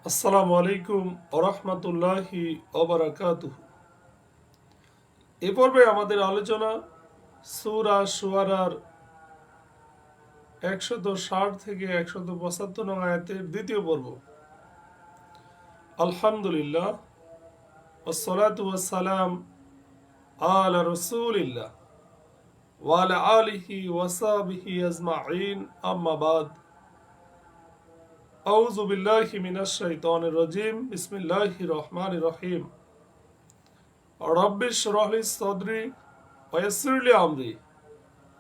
আসসালামু আলাইকুম ওরহমতুল্লাহি ওবারাকাতুহু। এ পর্বে আমাদের আলোচনা সূরা শুআরার ১৬০ থেকে ১৭৫ নং আয়াতের দ্বিতীয় পর্ব। আলহামদুলিল্লাহ ওয়াসসালাতু ওয়াসসালাম আলা রাসূলিল্লাহ ওয়া আলা আলিহি ওয়া সাহবিহি আজমাইন, আম্মা বাদ। আউযু বিল্লাহি মিনাশ শাইতানির রাজিম। বিসমিল্লাহির রহমানির রহিম। রব্বি ইশরাহ লি সাদরি ওয়া ইয়াসসির লি আমরি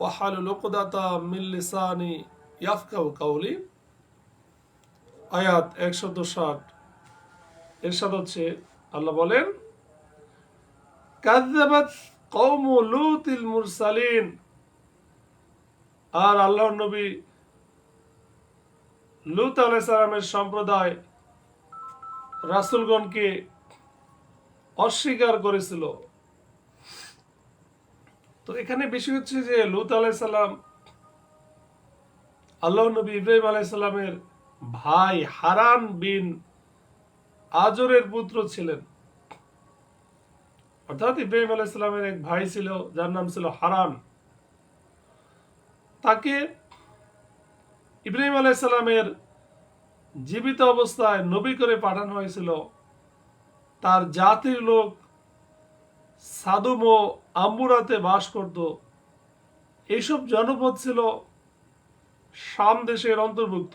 ওয়াহলুল উকদাতাম মিন লিসানি ইয়াফকাহু কাওলি। আয়াত ১৬০। এরশাদ হচ্ছে, আল্লাহ বলেন, কাযযাবাত কওমু লূতিল মুরসালিন। আর আল্লাহর নবী লূত আলাইহিস সালামের সম্প্রদায় রাসূলগণকে অস্বীকার করেছিল। তো এখানে বিষয় হচ্ছে যে লূত আলাইহিস সালাম আল্লাহর নবী ইব্রাহিম আলাইহিস সালামের ভাই হারান বিন আজরের পুত্র ছিলেন। অর্থাৎ ইব্রাহিম আলাইহিস সালামের এক ভাই ছিল যার নাম ছিল হারান। তাকে ইব্রাহিম আলাইহিস সালামের জীবিত অবস্থায় নবী করে পাঠানো হয়েছিল। তার জাতির লোক সাদুম ও আম্বুরাতে বাস করত। এইসব জনপদ ছিল শাম দেশের অন্তর্ভুক্ত,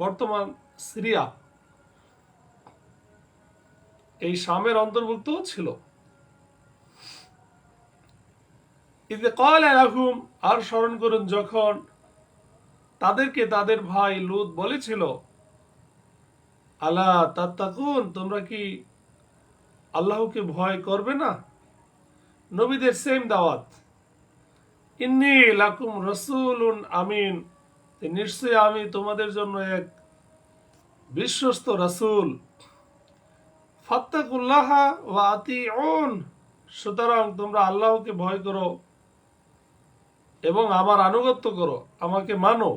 বর্তমান সিরিয়া এই শামের অন্তর্ভুক্ত ছিল। ইযে ক্বালা লাহুম, আর স্মরণ করুন যখন তাদেরকে তাদের ভাই লূত বলেছিল, আলা তাত্তাকুন, তোমরা কি আল্লাহকে ভয় করবে না? নবীদের সেম দাওয়াত, ইন্নী লাকুম রাসূলুন আমিন, নিশ্চয়ই আমি তোমাদের জন্য এক বিশ্বস্ত রাসূল। ফাত্তাকুল্লাহা ওয়া আতিউন, সুতরাং তোমরা আল্লাহকে ভয় করো এবং আমার আনুগত্য করো, আমাকে মানো।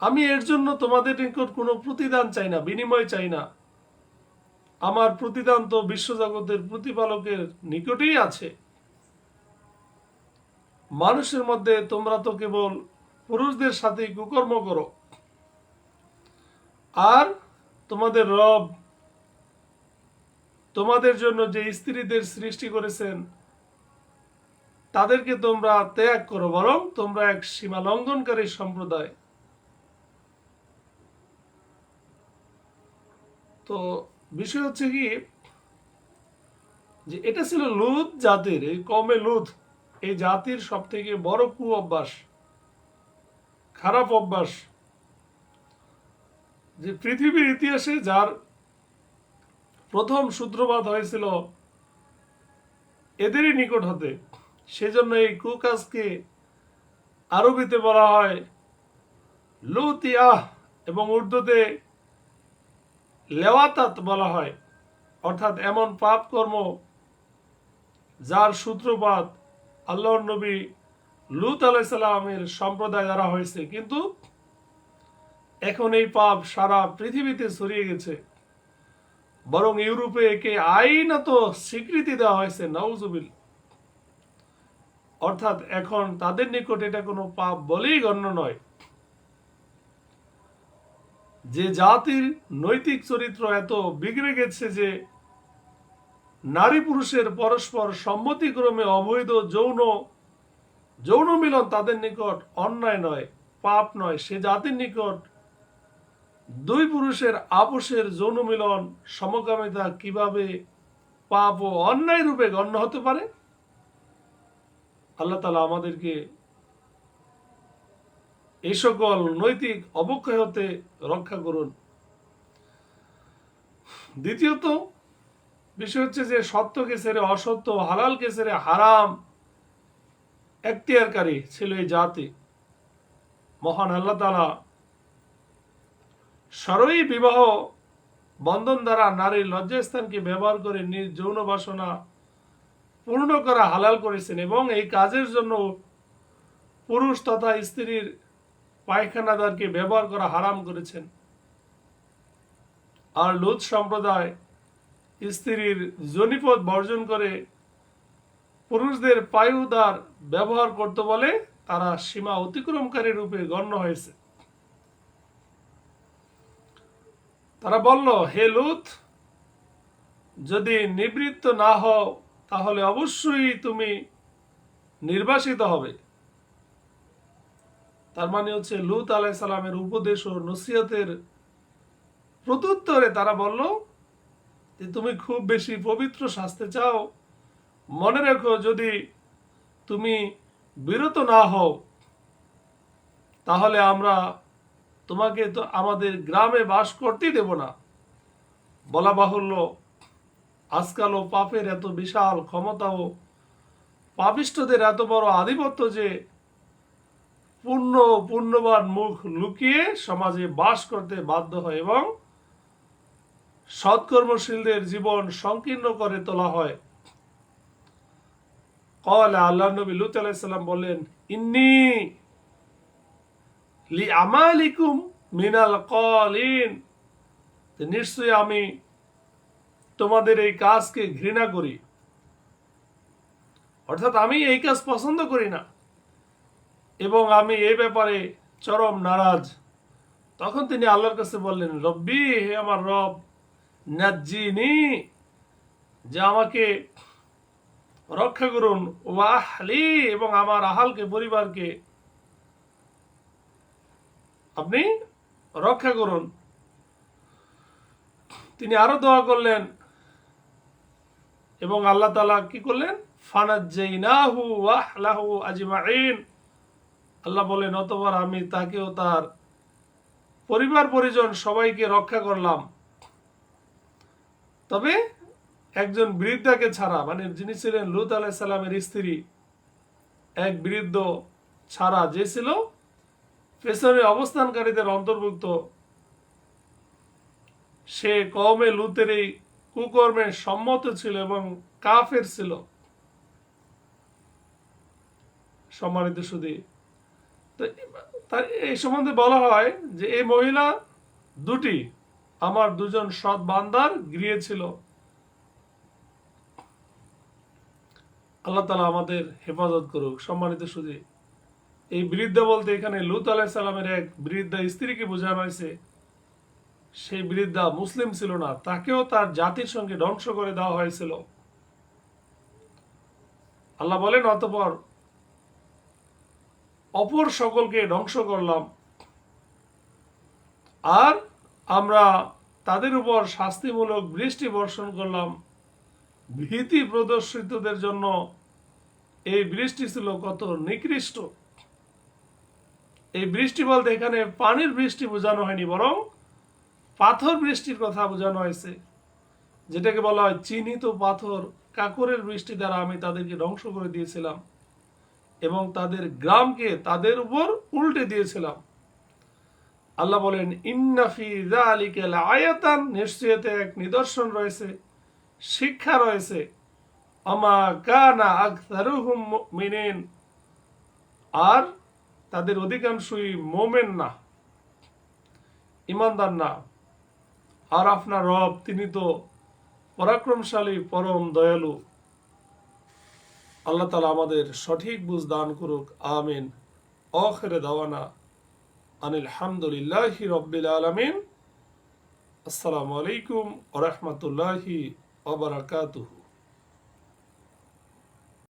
আমি এর জন্য তোমাদের নিকট কোনো প্রতিদান চাই না, বিনিময় চাই না। আমার প্রতিদান তো বিশ্বজগতের প্রতিপালকের নিকটেই আছে। মানুষের মধ্যে তোমরা তো কেবল পুরুষদের সাথে কুকর্ম করো, আর তোমাদের রব তোমাদের জন্য যে স্ত্রীদের সৃষ্টি করেছেন তাদেরকে তোমরা ত্যাগ করো, বরং তোমরা এক সীমা লঙ্ঘনকারী সম্প্রদায়। তো বিষয় হচ্ছে কি, যে এটা ছিল লূত জাতির, এই কমে লূত এই জাতির সব থেকে বড় কু অভ্যাস, খারাপ অভ্যাস, যে পৃথিবীর ইতিহাসে যার প্রথম সূত্রপাত হয়েছিল এদেরই নিকট হতে। সেজন্য এই কুকাজকে আরবিতে বলা হয় লুতিয়াহ এবং উর্দুতে লেওয়াতাত বলা হয়। অর্থাৎ এমন পাপ কর্ম যার সূত্রপাত আল্লাহর নবী লূত আলাইহিস সালামের সম্প্রদায় দ্বারা হয়েছে, কিন্তু এখন এই পাপ সারা পৃথিবীতে ছড়িয়ে গেছে। বরং ইউরোপে একে আইনত স্বীকৃতি দেওয়া হয়েছে, নাউজুবিল। অর্থাৎ এখন তাদের নিকট এটা কোনো পাপ বলেই গণ্য নয়। যে জাতির নৈতিক চরিত্র এত বিগড়ে গেছে যে নারী পুরুষের পরস্পর সম্মতিক্রমে অবৈধ যৌন মিলন তাদের নিকট অন্যায় নয়, পাপ নয়, সে জাতির নিকট দুই পুরুষের আপোষের যৌন মিলন সমকামিতা কিভাবে পাপ ও অন্যায় রূপে গণ্য হতে পারে? আল্লাহ তাআলা আমাদেরকে এই সকল নৈতিক অবক্ষয় হতে রক্ষা করুন। দ্বিতীয়ত বিষয় হচ্ছে যে সত্যকে ছেড়ে অসত্য, হালালকে ছেড়ে হারাম এখতিয়ারকারী ছিল এই জাতি। মহান আল্লাহ তাআলা সরই বিবাহ বন্ধন দ্বারা নারীর লজ্জাস্থানকে ব্যবহার করে নিজ যৌন বাসনা পূর্ণ করা হালাল করেছেন, এবং এই কাজের জন্য পুরুষ তথা স্ত্রীর পায়খানাদারকে ব্যবহার করা হারাম করেছেন। আর লুত সম্প্রদায় স্ত্রীর যোনিপথ বর্জন করে পুরুষদের পায়ুদার ব্যবহার করতে বলে তারা সীমা অতিক্রমকারী রূপে গণ্য হয়েছে। তারা বলল, হে লুত, যদি নিবৃত্ত না হও তাহলে অবশ্যই তুমি নির্বাসিত হবে। তার মানে হচ্ছে লুত আলাইহিস সালামের উপদেশ ও নসিহতের প্রত্যুত্তরে তারা বলল যে তুমি খুব বেশি পবিত্র সাজতে চাও, মনে রেখো যদি তুমি বিরত না হও তাহলে আমরা তোমাকে তো আমাদের গ্রামে বাস করতেই দেব না। বলা বাহুল্য, আজকালও পাপের এত বিশাল ক্ষমতা ও পাপিষ্ঠদের এত বড় আধিপত্য যে পুণ্যবান মুখ লুকিয়ে সমাজে বাস করতে বাধ্য হয় এবং সৎকর্মশীলদের জীবন সংকীর্ণ করে তোলা হয়। আল্লাহ নবী লূত আলাইহিস সালাম বললেন, ইন্নী লিআমালিকুম মিনাল কালিন, নিশ্চয়ই আমি তোমাদের এই কাজকে ঘৃণা করি, অর্থাৎ আমি এই কাজ পছন্দ করি না এবং আমি এই ব্যাপারে চরম নারাজ। তখন তিনি আল্লাহর কাছে বললেন, রব্বি, হে আমার রব, নাজ্জিনি, যে আমাকে রক্ষা করুন, ওয়াহলি, এবং আমার আহালকে, পরিবারকে আপনি রক্ষা করুন। তিনি আরো দোয়া করলেন এবং আল্লাহ তাআলা কি করলেন, ফানাজ্জাইনাহু ওয়া আহলাহু আজমাইন, আল্লাহ বলেন অতঃপর আমি তাকে ও তার পরিবার পরিজন সবাইকে রক্ষা করলাম। তবে একজন বৃদ্ধাকে ছাড়া, মানে যিনি ছিলেন লূত আলাইহিস সালামের স্ত্রী, এক বৃদ্ধ ছাড়া, যে ছিল পেছনে অবস্থানকারীদের অন্তর্ভুক্ত, সে কওমে লূতের এই কুকর্মে সম্মত ছিল এবং কাফের ছিল। সম্মানিত সুধী, তার এই সম্বন্ধে বলা হয় যে এই মহিলা দুটি আমার দুজন সৎ বান্দার গৃহে ছিল। আল্লাহ তাআলা আমাদের হেফাজত করুক। সম্মানিত সুধী, এই বৃদ্ধা বলতে এখানে লূত আলাইহিস সালামের এক বৃদ্ধা স্ত্রীকে বোঝানো হয়েছে। সেই বৃদ্ধা মুসলিম ছিল না, তাকেও তার জাতির সঙ্গে ধ্বংস করে দেওয়া হয়েছিল। আল্লাহ বলেন অতঃপর অপর সকলকে ধ্বংস করলাম আর আমরা তাদের উপর শাস্তিমূলক বৃষ্টি বর্ষণ করলাম। ভীতি প্রদর্শিতদের জন্য এই বৃষ্টি ছিল কত নিকৃষ্ট। এই বৃষ্টি বলতে এখানে পানির বৃষ্টি বোঝানো হয়নি, বরং পাথর বৃষ্টির কথা বোঝানো হয়েছে, যেটাকে বলা হয় চিহ্নিত পাথর, কাকরের বৃষ্টি দ্বারা আমি তাদেরকে ধ্বংস করে দিয়েছিলাম এবং তাদের গ্রামকে তাদের উপর উল্টে দিয়েছিলাম। আল্লাহ বলেন, ইন্না ফি যালিকা লাআয়াতান, নিশ্চয়ই এক নিদর্শন রয়েছে, শিক্ষা রয়েছে। আমা কানা আকসারুহুম মুমিনিন, আর তাদের অধিকাংশই মুমিন না, ঈমানদার না। আর আপনার রব, তিনি তো পরাক্রমশালী, পরম দয়ালু। আল্লাহ তাআলা আমাদের সঠিক বুঝ দান করুক, আমিন। আখির দাওয়ানা আনিল হামদুলিল্লাহি রাব্বিল আলামিন। আসসালামু আলাইকুম ওয়া রাহমাতুল্লাহি ওয়া বারাকাতুহু।